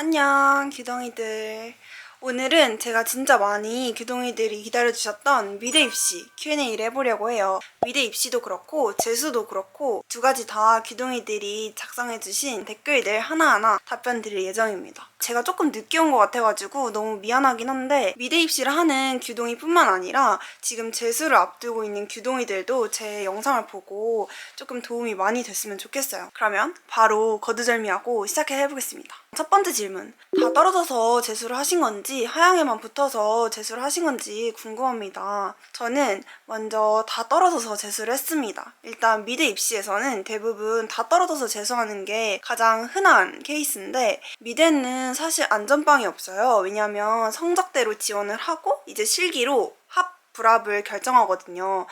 안녕, 규동이들. 오늘은 제가 진짜 많이 규동이들이 기다려주셨던 미대 입시 Q&A를 해보려고 해요. 미대 입시도 그렇고 재수도 그렇고 두 가지 다 규동이들이 작성해주신 댓글들 하나하나 답변 드릴 예정입니다. 제가 조금 늦게 온 것 같아가지고 너무 미안하긴 한데 미대 입시를 하는 규동이뿐만 아니라 지금 재수를 앞두고 있는 규동이들도 제 영상을 보고 조금 도움이 많이 됐으면 좋겠어요. 그러면 바로 거두절미하고 시작해보겠습니다. 첫 번째 질문. 다 떨어져서 재수를 하신 건지 하향에만 붙어서 재수를 하신 건지 궁금합니다. 저는 먼저 다 떨어져서 재수를 했습니다. 일단 미대 입시에서는 대부분 다 떨어져서 재수하는 게 가장 흔한 케이스인데 미대는 사실 안전빵이 없어요. 왜냐면 성적대로 지원을 하고 이제 실기로 합, 불합을 결정하거든요.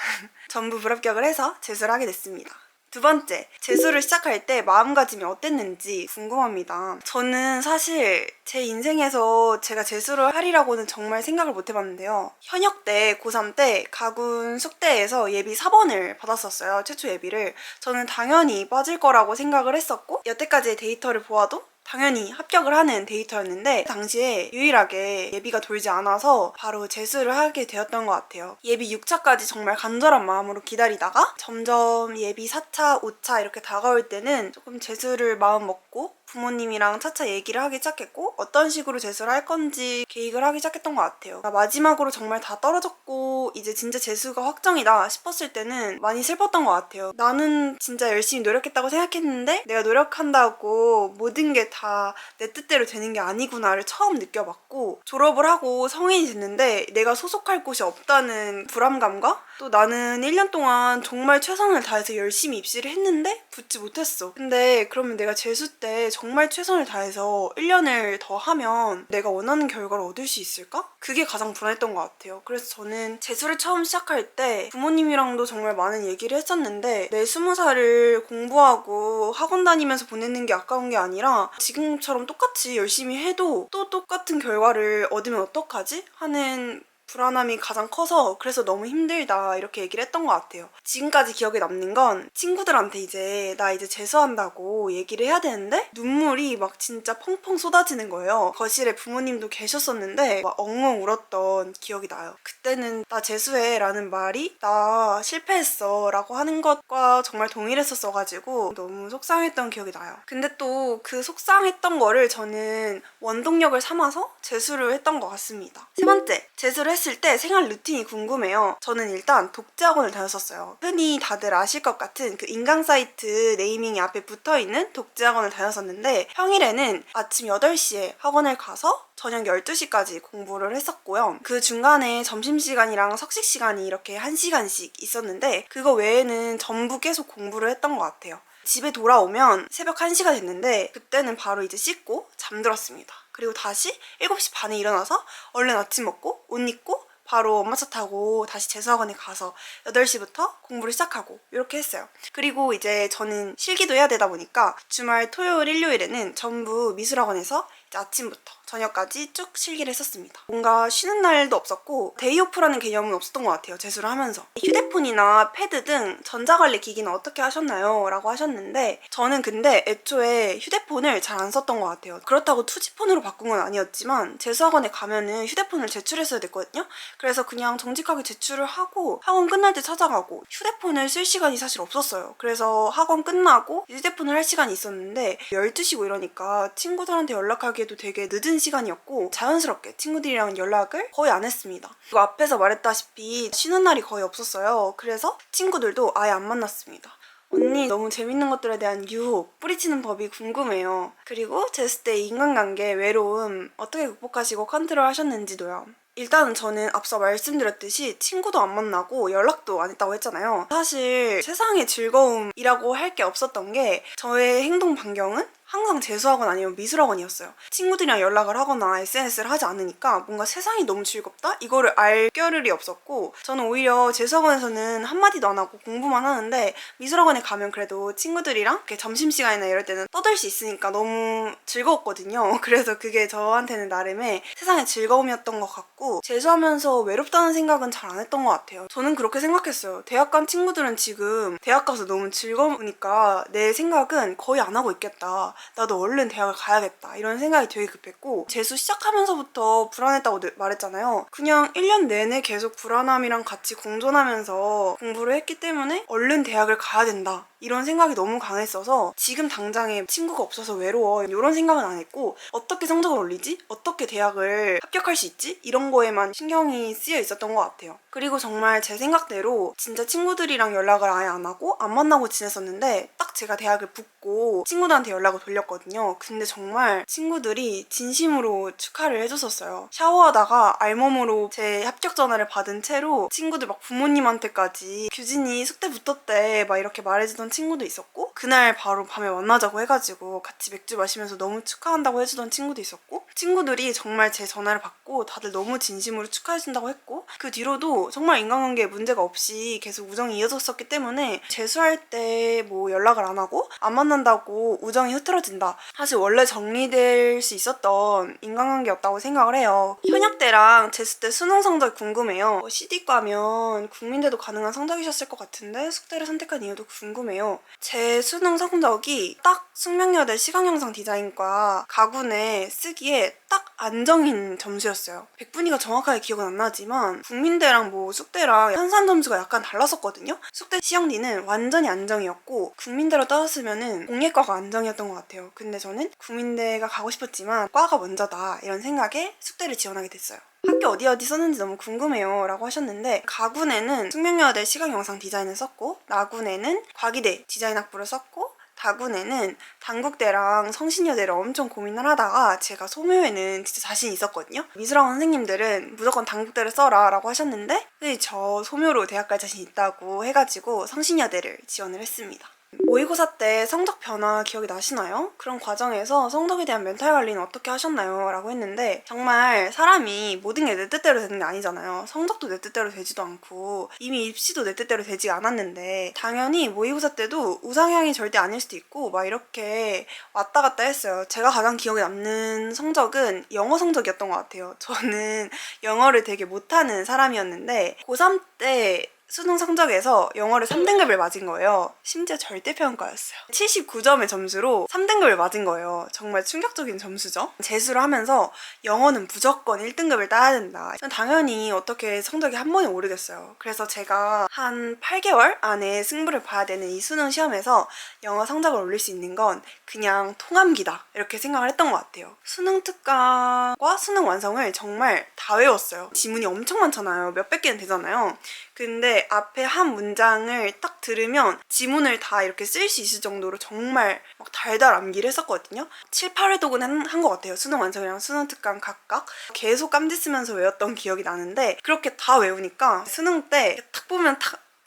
전부 불합격을 해서 재수를 하게 됐습니다. 두 번째, 재수를 시작할 때 마음가짐이 어땠는지 궁금합니다. 저는 사실 제 인생에서 제가 재수를 하리라고는 정말 생각을 못 해봤는데요. 현역 때, 고3 때 가군 숙대에서 예비 4번을 받았었어요. 최초 예비를. 저는 당연히 빠질 거라고 생각을 했었고 여태까지의 데이터를 보아도 당연히 합격을 하는 데이터였는데 당시에 유일하게 예비가 돌지 않아서 바로 재수를 하게 되었던 것 같아요. 예비 6차까지 정말 간절한 마음으로 기다리다가 점점 예비 4차, 5차 이렇게 다가올 때는 조금 재수를 마음 먹고 부모님이랑 차차 얘기를 하기 시작했고 어떤 식으로 재수를 할 건지 계획을 하기 시작했던 것 같아요. 마지막으로 정말 다 떨어졌고 이제 진짜 재수가 확정이다 싶었을 때는 많이 슬펐던 것 같아요. 나는 진짜 열심히 노력했다고 생각했는데 내가 노력한다고 모든 게 다 내 뜻대로 되는 게 아니구나를 처음 느껴봤고 졸업을 하고 성인이 됐는데 내가 소속할 곳이 없다는 불안감과 또 나는 1년 동안 정말 최선을 다해서 열심히 입시를 했는데 붙지 못했어. 근데 그러면 내가 재수 때 정말 최선을 다해서 1년을 더 하면 내가 원하는 결과를 얻을 수 있을까? 그게 가장 불안했던 것 같아요. 그래서 저는 재수를 처음 시작할 때 부모님이랑도 정말 많은 얘기를 했었는데 내 20살을 공부하고 학원 다니면서 보내는 게 아까운 게 아니라 지금처럼 똑같이 열심히 해도 또 똑같은 결과를 얻으면 어떡하지? 하는 불안함이 가장 커서 그래서 너무 힘들다 이렇게 얘기를 했던 것 같아요. 지금까지 기억에 남는 건 친구들한테 이제 나 이제 재수한다고 얘기를 해야 되는데 눈물이 막 진짜 펑펑 쏟아지는 거예요. 거실에 부모님도 계셨었는데 막 엉엉 울었던 기억이 나요. 그때는 나 재수해 라는 말이 나 실패했어 라고 하는 것과 정말 동일했었어가지고 너무 속상했던 기억이 나요. 근데 또 그 속상했던 거를 저는 원동력을 삼아서 재수를 했던 것 같습니다. 세 번째, 재수를 했을 때 생활 루틴이 궁금해요. 저는 일단 독재학원을 다녔었어요. 흔히 다들 아실 것 같은 그 인강 사이트 네이밍이 앞에 붙어있는 독재학원을 다녔었는데 평일에는 아침 8시에 학원을 가서 저녁 12시까지 공부를 했었고요. 그 중간에 점심시간이랑 석식시간이 이렇게 1시간씩 있었는데 그거 외에는 전부 계속 공부를 했던 것 같아요. 집에 돌아오면 새벽 1시가 됐는데 그때는 바로 이제 씻고 잠들었습니다. 그리고 다시 7시 반에 일어나서 얼른 아침 먹고 옷 입고 바로 엄마 차 타고 다시 재수학원에 가서 8시부터 공부를 시작하고 이렇게 했어요. 그리고 이제 저는 실기도 해야 되다 보니까 주말 토요일 일요일에는 전부 미술학원에서 이제 아침부터 저녁까지 쭉 실기를 했었습니다. 뭔가 쉬는 날도 없었고 데이오프라는 개념은 없었던 것 같아요. 재수를 하면서. 휴대폰이나 패드 등 전자관리 기기는 어떻게 하셨나요? 라고 하셨는데 저는 근데 애초에 휴대폰을 잘 안 썼던 것 같아요. 그렇다고 투지폰으로 바꾼 건 아니었지만 재수학원에 가면은 휴대폰을 제출했어야 됐거든요. 그래서 그냥 정직하게 제출을 하고 학원 끝날 때 찾아가고 휴대폰을 쓸 시간이 사실 없었어요. 그래서 학원 끝나고 휴대폰을 할 시간이 있었는데 12시고 이러니까 친구들한테 연락하기에도 되게 늦은 시간이었고 자연스럽게 친구들이랑 연락을 거의 안 했습니다. 그리고 앞에서 말했다시피 쉬는 날이 거의 없었어요. 그래서 친구들도 아예 안 만났습니다. 언니 너무 재밌는 것들에 대한 유혹, 뿌리치는 법이 궁금해요. 그리고 재수 때 인간관계, 외로움 어떻게 극복하시고 컨트롤 하셨는지도요. 일단은 저는 앞서 말씀드렸듯이 친구도 안 만나고 연락도 안 했다고 했잖아요. 사실 세상의 즐거움이라고 할 게 없었던 게 저의 행동 반경은 항상 재수학원 아니면 미술학원이었어요. 친구들이랑 연락을 하거나 SNS를 하지 않으니까 뭔가 세상이 너무 즐겁다? 이거를 알 겨를이 없었고 저는 오히려 재수학원에서는 한마디도 안 하고 공부만 하는데 미술학원에 가면 그래도 친구들이랑 이렇게 점심시간이나 이럴 때는 떠들 수 있으니까 너무 즐거웠거든요. 그래서 그게 저한테는 나름의 세상의 즐거움이었던 것 같고 재수하면서 외롭다는 생각은 잘 안 했던 것 같아요. 저는 그렇게 생각했어요. 대학 간 친구들은 지금 대학 가서 너무 즐거우니까 내 생각은 거의 안 하고 있겠다. 나도 얼른 대학을 가야겠다 이런 생각이 되게 급했고, 재수 시작하면서부터 불안했다고 말했잖아요. 그냥 1년 내내 계속 불안함이랑 같이 공존하면서 공부를 했기 때문에 얼른 대학을 가야 된다 이런 생각이 너무 강했어서 지금 당장에 친구가 없어서 외로워 이런 생각은 안 했고, 어떻게 성적을 올리지? 어떻게 대학을 합격할 수 있지? 이런 거에만 신경이 쓰여 있었던 것 같아요. 그리고 정말 제 생각대로 진짜 친구들이랑 연락을 아예 안 하고 안 만나고 지냈었는데, 딱 제가 대학을 붙고 친구들한테 연락을 돌렸거든요. 근데 정말 친구들이 진심으로 축하를 해줬었어요. 샤워하다가 알몸으로 제 합격 전화를 받은 채로 친구들 막 부모님한테까지 규진이 숙대 붙었대 막 이렇게 말해주던 친구도 있었고, 그날 바로 밤에 만나자고 해가지고 같이 맥주 마시면서 너무 축하한다고 해주던 친구도 있었고, 친구들이 정말 제 전화를 받고 다들 너무 진심으로 축하해준다고 했고, 그 뒤로도 정말 인간관계에 문제가 없이 계속 우정이 이어졌었기 때문에 재수할 때 뭐 연락을 안 하고 안 만난다고 우정이 흐트러진다, 사실 원래 정리될 수 있었던 인간관계였다고 생각을 해요. 현역 때랑 재수 때 수능 성적 궁금해요. CD과면 국민대도 가능한 성적이셨을 것 같은데 숙대를 선택한 이유도 궁금해요. 제 수능 성적이 딱 숙명여대 시각영상 디자인과 가군에 쓰기에 딱 안정인 점수였어요. 백분위가 정확하게 기억은 안 나지만 국민대랑 뭐 숙대랑 환산 점수가 약간 달랐었거든요. 숙대 시형리는 완전히 안정이었고 국민대로 따졌으면은 공예과가 안정이었던 것 같아요. 근데 저는 국민대가 가고 싶었지만 과가 먼저다 이런 생각에 숙대를 지원하게 됐어요. 학교 어디 썼는지 너무 궁금해요 라고 하셨는데, 가군에는 숙명여대 시각영상 디자인을 썼고, 나군에는 과기대 디자인학부를 썼고, 다군에는 단국대랑 성신여대를 엄청 고민을 하다가 제가 소묘에는 진짜 자신 있었거든요. 미술학원 선생님들은 무조건 단국대를 써라 라고 하셨는데, 저 소묘로 대학 갈 자신 있다고 해가지고 성신여대를 지원을 했습니다. 모의고사 때 성적 변화 기억이 나시나요? 그런 과정에서 성적에 대한 멘탈 관리는 어떻게 하셨나요? 라고 했는데, 정말 사람이 모든 게 내 뜻대로 되는 게 아니잖아요. 성적도 내 뜻대로 되지도 않고 이미 입시도 내 뜻대로 되지 않았는데, 당연히 모의고사 때도 우상향이 절대 아닐 수도 있고 막 이렇게 왔다 갔다 했어요. 제가 가장 기억에 남는 성적은 영어 성적이었던 것 같아요. 저는 영어를 되게 못하는 사람이었는데 고3 때 수능 성적에서 영어를 3등급을 맞은 거예요. 심지어 절대평가였어요. 79점의 점수로 3등급을 맞은 거예요. 정말 충격적인 점수죠. 재수를 하면서 영어는 무조건 1등급을 따야 된다. 당연히 어떻게 성적이 한 번에 오르겠어요. 그래서 제가 한 8개월 안에 승부를 봐야 되는 이 수능 시험에서 영어 성적을 올릴 수 있는 건 그냥 통암기다 이렇게 생각을 했던 것 같아요. 수능 특강과 수능 완성을 정말 다 외웠어요. 지문이 엄청 많잖아요. 몇백 개는 되잖아요. 근데 앞에 한 문장을 딱 들으면 지문을 다 이렇게 쓸 수 있을 정도로 정말 막 달달 암기를 했었거든요. 7, 8회독은 한 것 같아요. 수능 완성이랑 수능 특강 각각. 계속 깜지 쓰면서 외웠던 기억이 나는데, 그렇게 다 외우니까 수능 때 딱 보면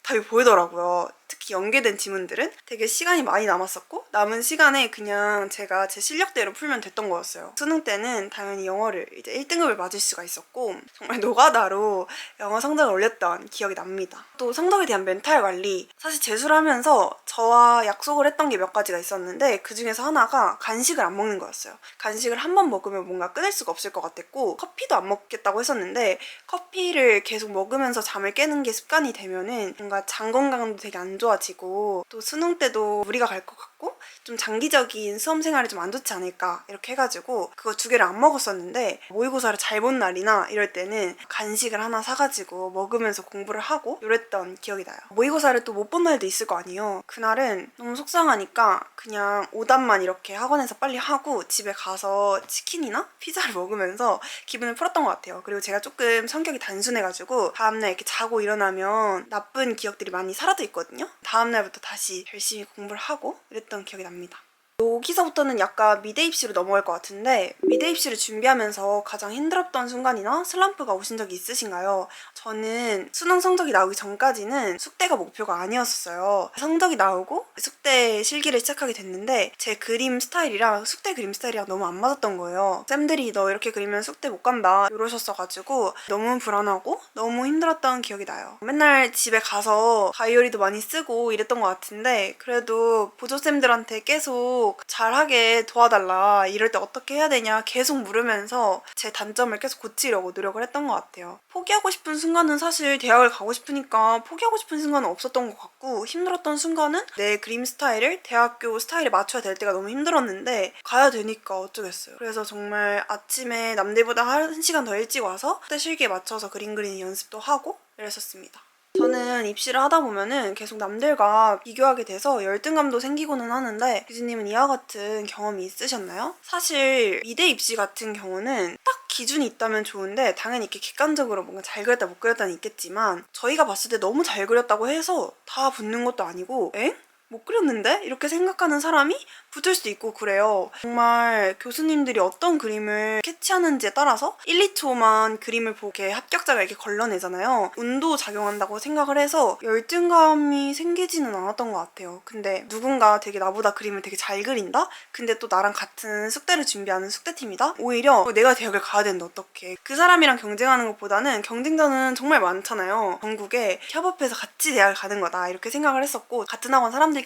답이 보이더라고요. 특히 연계된 지문들은 되게 시간이 많이 남았었고, 남은 시간에 그냥 제가 제 실력대로 풀면 됐던 거였어요. 수능 때는 당연히 영어를 이제 1등급을 맞을 수가 있었고, 정말 노가다로 영어 성적을 올렸던 기억이 납니다. 또 성적에 대한 멘탈 관리, 사실 재수를 하면서 저와 약속을 했던 게 몇 가지가 있었는데, 그 중에서 하나가 간식을 안 먹는 거였어요. 간식을 한 번 먹으면 뭔가 끊을 수가 없을 것 같았고, 커피도 안 먹겠다고 했었는데 커피를 계속 먹으면서 잠을 깨는 게 습관이 되면은 뭔가 장 건강도 되게 안 좋아지고, 또 수능 때도 무리가 갈 것 같고 좀 장기적인 수험 생활이 좀 안 좋지 않을까 이렇게 해가지고 그거 2개를 안 먹었었는데, 모의고사를 잘 본 날이나 이럴 때는 간식을 하나 사가지고 먹으면서 공부를 하고 이랬던 기억이 나요. 모의고사를 또 못 본 날도 있을 거 아니에요. 그날은 너무 속상하니까 그냥 오답만 이렇게 학원에서 빨리 하고 집에 가서 치킨이나 피자를 먹으면서 기분을 풀었던 것 같아요. 그리고 제가 조금 성격이 단순해가지고 다음날 이렇게 자고 일어나면 나쁜 기억들이 많이 사라져 있거든요. 다음날부터 다시 열심히 공부를 하고 이랬던 기억이 납니다. 여기서부터는 약간 미대 입시로 넘어갈 것 같은데, 미대 입시를 준비하면서 가장 힘들었던 순간이나 슬럼프가 오신 적이 있으신가요? 저는 수능 성적이 나오기 전까지는 숙대가 목표가 아니었어요. 성적이 나오고 숙대 실기를 시작하게 됐는데 제 그림 스타일이랑 숙대 그림 스타일이랑 너무 안 맞았던 거예요. 쌤들이 너 이렇게 그리면 숙대 못 간다 이러셨어가지고 너무 불안하고 너무 힘들었던 기억이 나요. 맨날 집에 가서 다이어리도 많이 쓰고 이랬던 것 같은데, 그래도 보조쌤들한테 계속 계속 잘하게 도와달라, 이럴 때 어떻게 해야 되냐 계속 물으면서 제 단점을 계속 고치려고 노력을 했던 것 같아요. 포기하고 싶은 순간은 사실 대학을 가고 싶으니까 포기하고 싶은 순간은 없었던 것 같고, 힘들었던 순간은 내 그림 스타일을 대학교 스타일에 맞춰야 될 때가 너무 힘들었는데 가야 되니까 어쩌겠어요. 그래서 정말 아침에 남들보다 1시간 더 일찍 와서 그때 실기에 맞춰서 그림 그리는 연습도 하고 이랬었습니다. 저는 입시를 하다 보면은 계속 남들과 비교하게 돼서 열등감도 생기고는 하는데, 유진님은 이와 같은 경험이 있으셨나요? 사실 미대 입시 같은 경우는 딱 기준이 있다면 좋은데, 당연히 이렇게 객관적으로 뭔가 잘 그렸다 못 그렸다는 있겠지만, 저희가 봤을 때 너무 잘 그렸다고 해서 다 붙는 것도 아니고, 엥? 못 그렸는데? 이렇게 생각하는 사람이 붙을 수도 있고 그래요. 정말 교수님들이 어떤 그림을 캐치하는지에 따라서 1, 2초만 그림을 보게 합격자가 이렇게 걸러내잖아요. 운도 작용한다고 생각을 해서 열등감이 생기지는 않았던 것 같아요. 근데 누군가 되게 나보다 그림을 되게 잘 그린다? 근데 또 나랑 같은 숙대를 준비하는 숙대팀이다? 오히려 내가 대학을 가야 되는데 어떡해. 그 사람이랑 경쟁하는 것보다는 경쟁자는 정말 많잖아요. 전국에 협업해서 같이 대학을 가는 거다, 이렇게 생각을 했었고, 같은 학원 사람들끼리는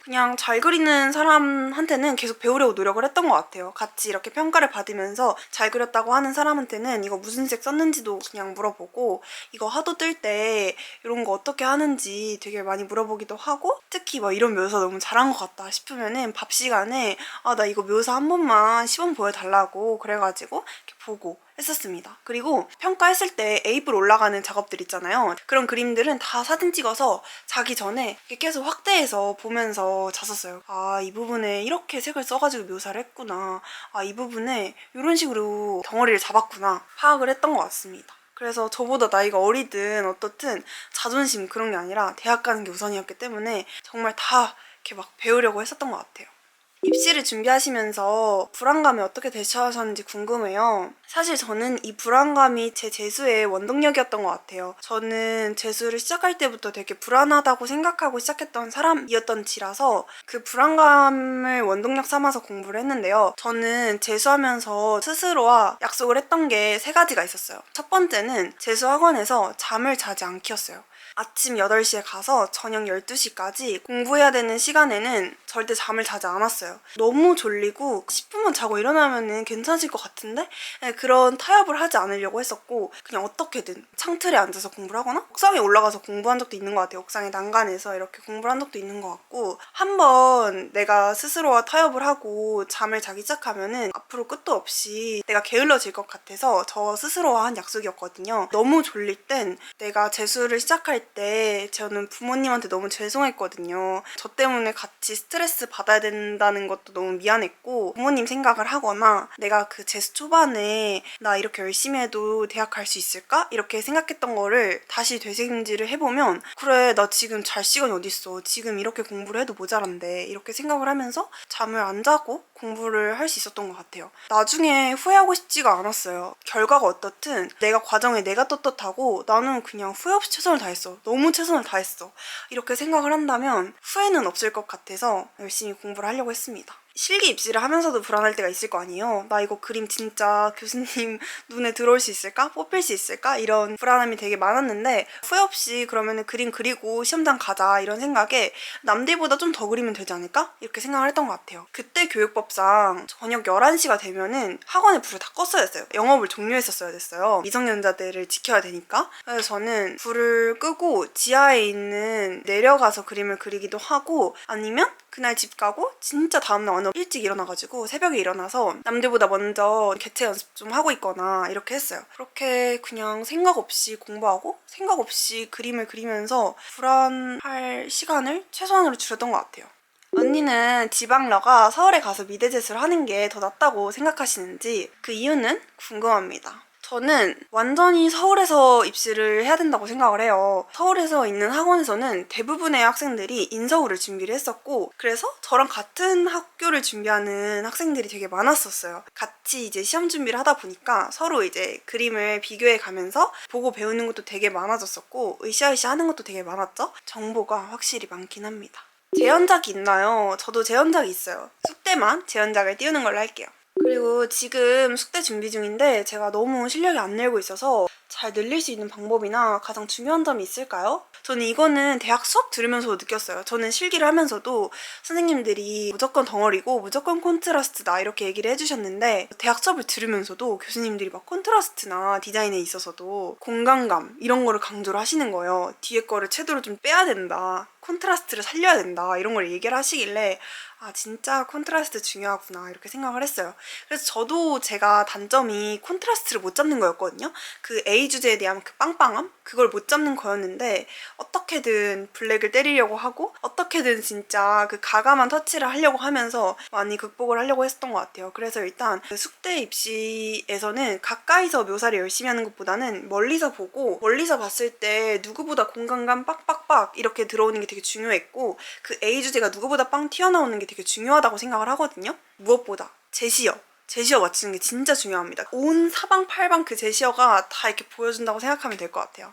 그냥 잘 그리는 사람한테는 계속 배우려고 노력을 했던 것 같아요. 같이 이렇게 평가를 받으면서 잘 그렸다고 하는 사람한테는 이거 무슨 색 썼는지도 그냥 물어보고, 이거 하도 뜰 때 이런 거 어떻게 하는지 되게 많이 물어보기도 하고, 특히 뭐 이런 묘사 너무 잘한 것 같다 싶으면은 밥 시간에 나 이거 묘사 한 번만 시범 보여달라고 그래가지고 이렇게 보고 했었습니다. 그리고 평가했을 때 A뿔 올라가는 작업들 있잖아요. 그런 그림들은 다 사진 찍어서 자기 전에 이렇게 계속 확대해서 보면서 잤었어요. 이 부분에 이렇게 색을 써가지고 묘사를 했구나. 이 부분에 이런 식으로 덩어리를 잡았구나. 파악을 했던 것 같습니다. 그래서 저보다 나이가 어리든 어떻든 자존심 그런 게 아니라 대학 가는 게 우선이었기 때문에 정말 다 이렇게 막 배우려고 했었던 것 같아요. 입시를 준비하시면서 불안감에 어떻게 대처하셨는지 궁금해요. 사실 저는 이 불안감이 제 재수의 원동력이었던 것 같아요. 저는 재수를 시작할 때부터 되게 불안하다고 생각하고 시작했던 사람이었던지라서 그 불안감을 원동력 삼아서 공부를 했는데요. 저는 재수하면서 스스로와 약속을 했던 게 3가지가 있었어요. 첫 번째는 재수 학원에서 잠을 자지 않기였어요. 아침 8시에 가서 저녁 12시까지 공부해야 되는 시간에는 절대 잠을 자지 않았어요. 너무 졸리고 10분만 자고 일어나면 괜찮을 것 같은데 그런 타협을 하지 않으려고 했었고, 그냥 어떻게든 창틀에 앉아서 공부를 하거나 옥상에 올라가서 공부한 적도 있는 것 같아요. 옥상에 난간에서 이렇게 공부를 한 적도 있는 것 같고, 한번 내가 스스로와 타협을 하고 잠을 자기 시작하면은 앞으로 끝도 없이 내가 게을러질 것 같아서 저 스스로와 한 약속이었거든요. 너무 졸릴 땐 내가 재수를 시작할 때 저는 부모님한테 너무 죄송했거든요. 저 때문에 같이 스트레스 받아야 된다는 것도 너무 미안했고, 부모님 생각을 하거나 내가 그 재수 초반에 나 이렇게 열심히 해도 대학 갈 수 있을까? 이렇게 생각했던 거를 다시 되새김질을 해보면, 그래 나 지금 잘 시간이 어딨어, 지금 이렇게 공부를 해도 모자란데, 이렇게 생각을 하면서 잠을 안 자고 공부를 할 수 있었던 것 같아요. 나중에 후회하고 싶지가 않았어요. 결과가 어떻든 내가 과정에 내가 떳떳하고 나는 그냥 후회 없이 최선을 다했어, 너무 최선을 다했어, 이렇게 생각을 한다면 후회는 없을 것 같아서 열심히 공부를 하려고 했습니다. 실기 입시를 하면서도 불안할 때가 있을 거 아니에요. 나 이거 그림 진짜 교수님 눈에 들어올 수 있을까? 뽑힐 수 있을까? 이런 불안함이 되게 많았는데, 후회 없이 그러면 그림 그리고 시험장 가자 이런 생각에 남들보다 좀 더 그리면 되지 않을까? 이렇게 생각을 했던 것 같아요. 그때 교육법상 저녁 11시가 되면은 학원에 불을 다 껐어야 됐어요. 영업을 종료했었어야 됐어요. 미성년자들을 지켜야 되니까. 그래서 저는 불을 끄고 지하에 있는 내려가서 그림을 그리기도 하고, 아니면 그날 집 가고 진짜 다음날 완전 일찍 일어나가지고 새벽에 일어나서 남들보다 먼저 개체 연습 좀 하고 있거나 이렇게 했어요. 그렇게 그냥 생각 없이 공부하고 생각 없이 그림을 그리면서 불안할 시간을 최소한으로 줄였던 것 같아요. 언니는 지방러가 서울에 가서 미대 재수를 하는 게 더 낫다고 생각하시는지, 그 이유는 궁금합니다. 저는 완전히 서울에서 입시를 해야 된다고 생각을 해요. 서울에서 있는 학원에서는 대부분의 학생들이 인서울을 준비를 했었고, 그래서 저랑 같은 학교를 준비하는 학생들이 되게 많았었어요. 같이 이제 시험 준비를 하다 보니까 서로 이제 그림을 비교해 가면서 보고 배우는 것도 되게 많아졌었고, 으쌰으쌰 하는 것도 되게 많았죠? 정보가 확실히 많긴 합니다. 재연작이 있나요? 저도 재연작이 있어요. 숙대만 재연작을 띄우는 걸로 할게요. 그리고 지금 숙대 준비 중인데 제가 너무 실력이 안 늘고 있어서 잘 늘릴 수 있는 방법이나 가장 중요한 점이 있을까요? 저는 이거는 대학 수업 들으면서도 느꼈어요. 저는 실기를 하면서도 선생님들이 무조건 덩어리고 무조건 콘트라스트다 이렇게 얘기를 해주셨는데 대학 수업을 들으면서도 교수님들이 막 콘트라스트나 디자인에 있어서도 공간감 이런 거를 강조를 하시는 거예요. 뒤에 거를 채도를 좀 빼야 된다. 콘트라스트를 살려야 된다. 이런 걸 얘기를 하시길래 아 진짜 콘트라스트 중요하구나 이렇게 생각을 했어요. 그래서 저도 제가 단점이 콘트라스트를 못 잡는 거였거든요. 그 A 주제에 대한 그 빵빵함? 그걸 못 잡는 거였는데 어떻게든 블랙을 때리려고 하고 어떻게든 진짜 그 가감한 터치를 하려고 하면서 많이 극복을 하려고 했었던 것 같아요. 그래서 일단 그 숙대 입시에서는 가까이서 묘사를 열심히 하는 것보다는 멀리서 보고 멀리서 봤을 때 누구보다 공간감 빡빡빡 이렇게 들어오는 게 되게 중요했고 그 A 주제가 누구보다 빵 튀어나오는 게 되게 중요하다고 생각을 하거든요. 무엇보다 제시어 맞추는 게 진짜 중요합니다. 온 사방팔방 그 제시어가 다 이렇게 보여준다고 생각하면 될 것 같아요.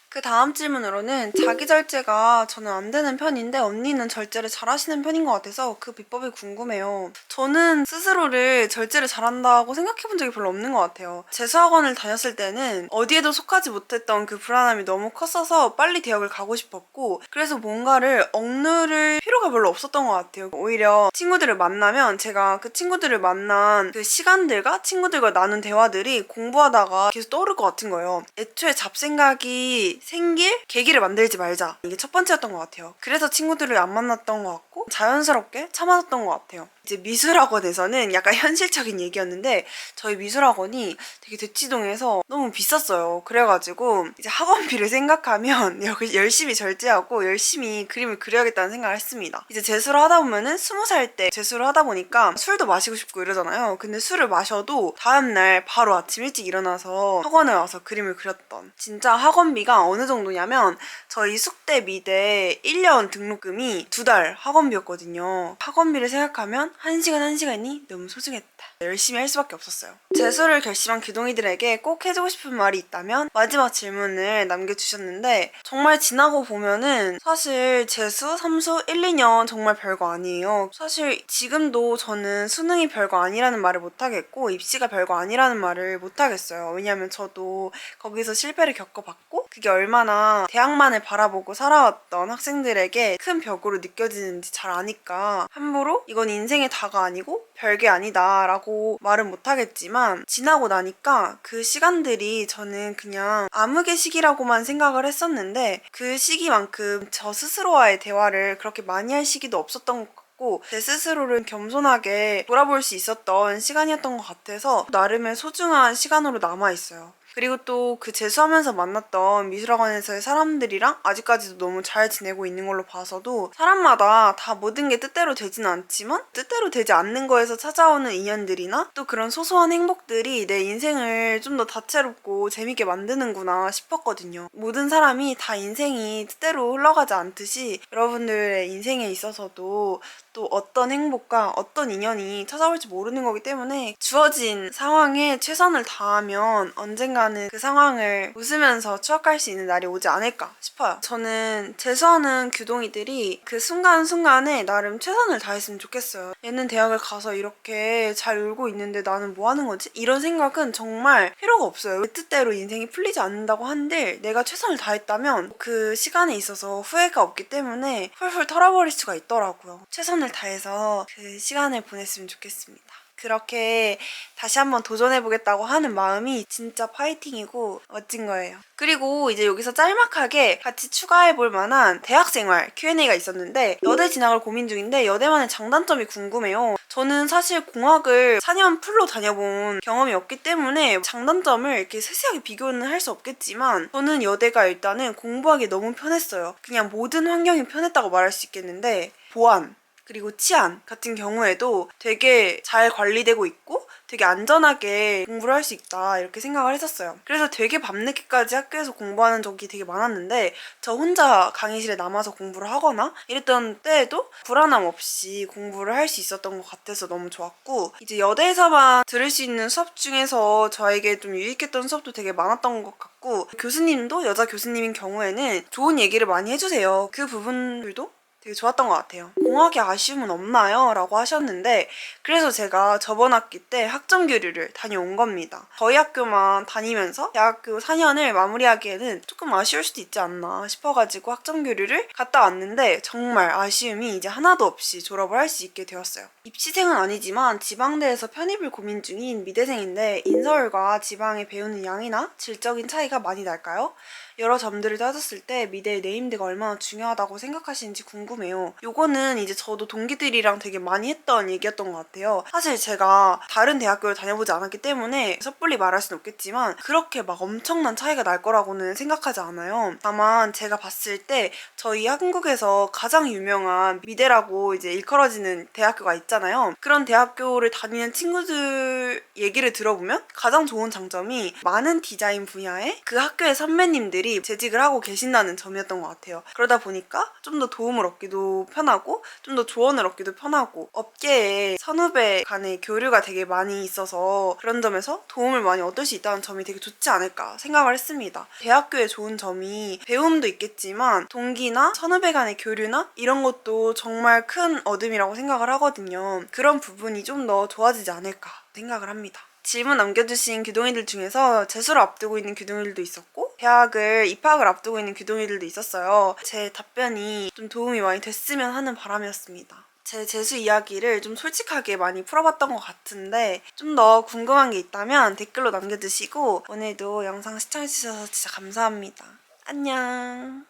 그 다음 질문으로는 자기 절제가 저는 안 되는 편인데 언니는 절제를 잘 하시는 편인 것 같아서 그 비법이 궁금해요. 저는 스스로를 절제를 잘한다고 생각해 본 적이 별로 없는 것 같아요. 재수학원을 다녔을 때는 어디에도 속하지 못했던 그 불안함이 너무 컸어서 빨리 대학을 가고 싶었고 그래서 뭔가를 억누를 필요가 별로 없었던 것 같아요. 오히려 친구들을 만나면 제가 그 친구들을 만난 그 시간들과 친구들과 나눈 대화들이 공부하다가 계속 떠오를 것 같은 거예요. 애초에 잡생각이 생길 계기를 만들지 말자. 이게 첫 번째였던 것 같아요. 그래서 친구들을 안 만났던 것 같고 자연스럽게 참아왔던 것 같아요. 이제 미술학원에서는 약간 현실적인 얘기였는데 저희 미술학원이 되게 대치동에서 너무 비쌌어요. 그래가지고 이제 학원비를 생각하면 열심히 절제하고 열심히 그림을 그려야겠다는 생각을 했습니다. 이제 재수를 하다 보면은 20살 때 재수를 하다 보니까 술도 마시고 싶고 이러잖아요. 근데 술을 마셔도 다음날 바로 아침 일찍 일어나서 학원에 와서 그림을 그렸던 진짜 학원비가 어느 정도냐면 저희 숙대 미대 1년 등록금이 2달 학원비였거든요. 학원비를 생각하면 1시간이 너무 소중했다. 열심히 할 수밖에 없었어요. 재수를 결심한 교동이들에게 꼭 해주고 싶은 말이 있다면 마지막 질문을 남겨주셨는데 정말 지나고 보면은 사실 재수, 삼수 1, 2년 정말 별거 아니에요. 사실 지금도 저는 수능이 별거 아니라는 말을 못하겠고 입시가 별거 아니라는 말을 못하겠어요. 왜냐면 저도 거기서 실패를 겪어봤고 그게 얼마나 대학만을 바라보고 살아왔던 학생들에게 큰 벽으로 느껴지는지 잘 아니까 함부로 이건 인생의 다가 아니고 별게 아니다 라고 말은 못하겠지만 지나고 나니까 그 시간들이 저는 그냥 암흑의 시기라고만 생각을 했었는데 그 시기만큼 저 스스로와의 대화를 그렇게 많이 할 시기도 없었던 것 같고 제 스스로를 겸손하게 돌아볼 수 있었던 시간이었던 것 같아서 나름의 소중한 시간으로 남아있어요. 그리고 또 그 재수하면서 만났던 미술학원에서의 사람들이랑 아직까지도 너무 잘 지내고 있는 걸로 봐서도 사람마다 다 모든 게 뜻대로 되진 않지만 뜻대로 되지 않는 거에서 찾아오는 인연들이나 또 그런 소소한 행복들이 내 인생을 좀 더 다채롭고 재밌게 만드는구나 싶었거든요. 모든 사람이 다 인생이 뜻대로 흘러가지 않듯이 여러분들의 인생에 있어서도 또 어떤 행복과 어떤 인연이 찾아올지 모르는 거기 때문에 주어진 상황에 최선을 다하면 언젠가는 그 상황을 웃으면서 추억할 수 있는 날이 오지 않을까 싶어요. 저는 재수하는 교동이들이 그 순간순간에 나름 최선을 다했으면 좋겠어요. 얘는 대학을 가서 이렇게 잘 울고 있는데 나는 뭐 하는 거지? 이런 생각은 정말 필요가 없어요. 내 뜻대로 인생이 풀리지 않는다고 한들 내가 최선을 다했다면 그 시간에 있어서 후회가 없기 때문에 훌훌 털어버릴 수가 있더라고요. 최선을 다해서 그 시간을 보냈으면 좋겠습니다. 그렇게 다시 한번 도전해보겠다고 하는 마음이 진짜 파이팅이고 멋진 거예요. 그리고 이제 여기서 짤막하게 같이 추가해볼 만한 대학생활 Q&A가 있었는데 여대 진학을 고민 중인데 여대만의 장단점이 궁금해요. 저는 사실 공학을 4년 풀로 다녀본 경험이 없기 때문에 장단점을 이렇게 세세하게 비교는 할 수 없겠지만 저는 여대가 일단은 공부하기 너무 편했어요. 그냥 모든 환경이 편했다고 말할 수 있겠는데 보안 그리고 치안 같은 경우에도 되게 잘 관리되고 있고 되게 안전하게 공부를 할 수 있다 이렇게 생각을 했었어요. 그래서 되게 밤늦게까지 학교에서 공부하는 적이 되게 많았는데 저 혼자 강의실에 남아서 공부를 하거나 이랬던 때에도 불안함 없이 공부를 할 수 있었던 것 같아서 너무 좋았고 이제 여대에서만 들을 수 있는 수업 중에서 저에게 좀 유익했던 수업도 되게 많았던 것 같고 교수님도 여자 교수님인 경우에는 좋은 얘기를 많이 해주세요. 그 부분들도 되게 좋았던 것 같아요. 공학에 아쉬움은 없나요? 라고 하셨는데 그래서 제가 저번 학기 때 학점 교류를 다녀온 겁니다. 저희 학교만 다니면서 대학교 4년을 마무리하기에는 조금 아쉬울 수도 있지 않나 싶어가지고 학점 교류를 갔다 왔는데 정말 아쉬움이 이제 하나도 없이 졸업을 할 수 있게 되었어요. 입시생은 아니지만 지방대에서 편입을 고민 중인 미대생인데 인서울과 지방에 배우는 양이나 질적인 차이가 많이 날까요? 여러 점들을 따졌을 때 미대의 네임드가 얼마나 중요하다고 생각하시는지 궁금해요. 요거는 이제 저도 동기들이랑 되게 많이 했던 얘기였던 것 같아요. 사실 제가 다른 대학교를 다녀보지 않았기 때문에 섣불리 말할 수는 없겠지만 그렇게 막 엄청난 차이가 날 거라고는 생각하지 않아요. 다만 제가 봤을 때 저희 한국에서 가장 유명한 미대라고 이제 일컬어지는 대학교가 있잖아요. 그런 대학교를 다니는 친구들 얘기를 들어보면 가장 좋은 장점이 많은 디자인 분야에 그 학교의 선배님들이 재직을 하고 계신다는 점이었던 것 같아요. 그러다 보니까 좀 더 도움을 얻기도 편하고 좀 더 조언을 얻기도 편하고 업계에 선후배 간의 교류가 되게 많이 있어서 그런 점에서 도움을 많이 얻을 수 있다는 점이 되게 좋지 않을까 생각을 했습니다. 대학교의 좋은 점이 배움도 있겠지만 동기나 선후배 간의 교류나 이런 것도 정말 큰 얻음이라고 생각을 하거든요. 그런 부분이 좀 더 좋아지지 않을까 생각을 합니다. 질문 남겨주신 교동이들 중에서 재수를 앞두고 있는 교동이들도 있었고 대학을 입학을 앞두고 있는 교동이들도 있었어요. 제 답변이 좀 도움이 많이 됐으면 하는 바람이었습니다. 제 재수 이야기를 좀 솔직하게 많이 풀어봤던 것 같은데 좀 더 궁금한 게 있다면 댓글로 남겨주시고 오늘도 영상 시청해주셔서 진짜 감사합니다. 안녕.